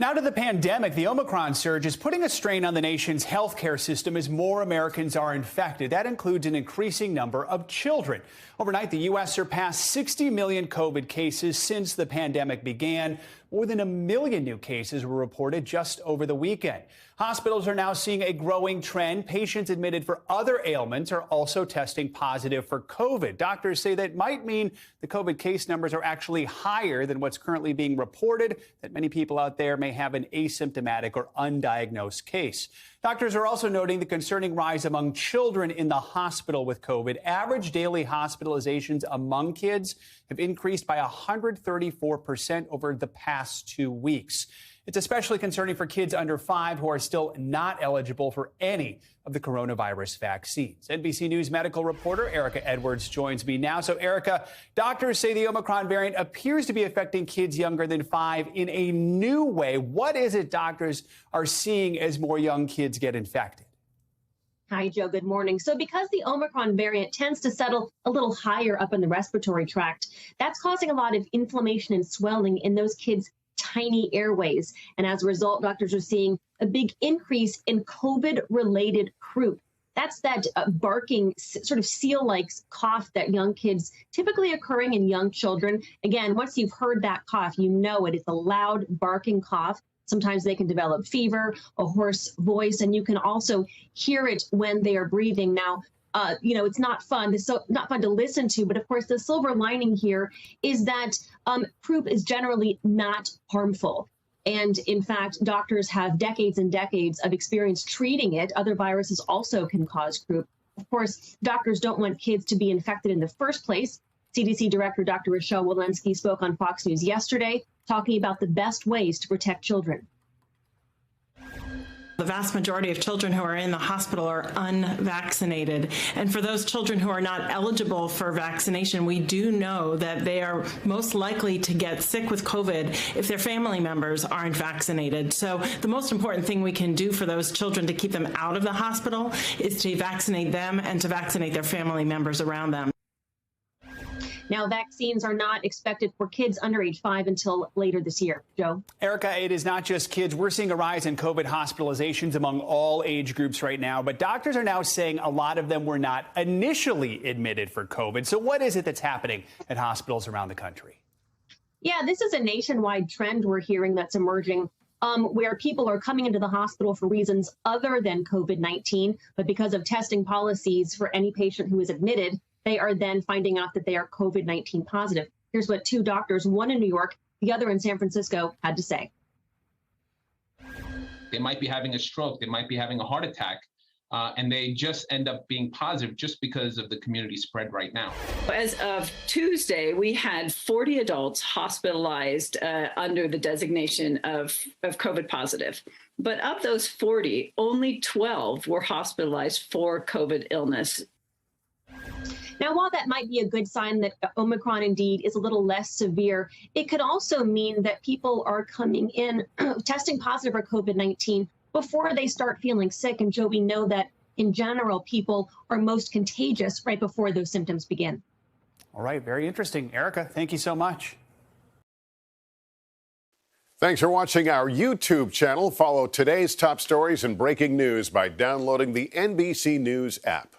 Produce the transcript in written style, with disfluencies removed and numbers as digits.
Now to the pandemic. The Omicron surge is putting a strain on the nation's healthcare system as more Americans are infected. That includes an increasing number of children. Overnight, the U.S. surpassed 60 million COVID cases since the pandemic began. More than 1 million new cases were reported just over the weekend. Hospitals are now seeing a growing trend. Patients admitted for other ailments are also testing positive for COVID. Doctors say that might mean the COVID case numbers are actually higher than what's currently being reported, that many people out there may have an asymptomatic or undiagnosed case. Doctors are also noting the concerning rise among children in the hospital with COVID. Average daily hospitalizations among kids have increased by 134% over the past 2 weeks. It's especially concerning for kids under 5 who are still not eligible for any of the coronavirus vaccines. NBC News medical reporter Erika Edwards joins me now. So, Erika, doctors say the Omicron variant appears to be affecting kids younger than 5 in a new way. What is it doctors are seeing as more young kids get infected? Hi, Joe. Good morning. So because the Omicron variant tends to settle a little higher up in the respiratory tract, that's causing a lot of inflammation and swelling in those kids' tiny airways. And as a result, doctors are seeing a big increase in COVID-related croup. That's that barking, sort of seal-like cough that young kids, typically occurring in young children. Again, once you've heard that cough, you know it. It's a loud barking cough. Sometimes they can develop fever, a hoarse voice, and you can also hear it when they are breathing. Now, it's not fun. It's not fun to listen to. But of course, the silver lining here is that croup is generally not harmful. And in fact, doctors have decades and decades of experience treating it. Other viruses also can cause croup. Of course, doctors don't want kids to be infected in the first place. CDC Director Dr. Rochelle Walensky spoke on Fox News yesterday, talking about the best ways to protect children. The vast majority of children who are in the hospital are unvaccinated. And for those children who are not eligible for vaccination, we do know that they are most likely to get sick with COVID if their family members aren't vaccinated. So the most important thing we can do for those children to keep them out of the hospital is to vaccinate them and to vaccinate their family members around them. Now, vaccines are not expected for kids under age 5 until later this year. Joe? Erika, it is not just kids. We're seeing a rise in COVID hospitalizations among all age groups right now. But doctors are now saying a lot of them were not initially admitted for COVID. So what is it that's happening at hospitals around the country? Yeah, this is a nationwide trend we're hearing that's emerging, where people are coming into the hospital for reasons other than COVID-19. But because of testing policies for any patient who is admitted, they are then finding out that they are COVID-19 positive. Here's what 2 doctors, one in New York, the other in San Francisco, had to say. They might be having a stroke, they might be having a heart attack, and they just end up being positive just because of the community spread right now. As of Tuesday, we had 40 adults hospitalized under the designation of COVID positive. But of those 40, only 12 were hospitalized for COVID illness. Now, while that might be a good sign that Omicron indeed is a little less severe, it could also mean that people are coming in testing positive for COVID-19 before they start feeling sick. And Joe, we know that in general, people are most contagious right before those symptoms begin. All right. Very interesting. Erika, thank you so much. Thanks for watching our YouTube channel. Follow today's top stories and breaking news by downloading the NBC News app.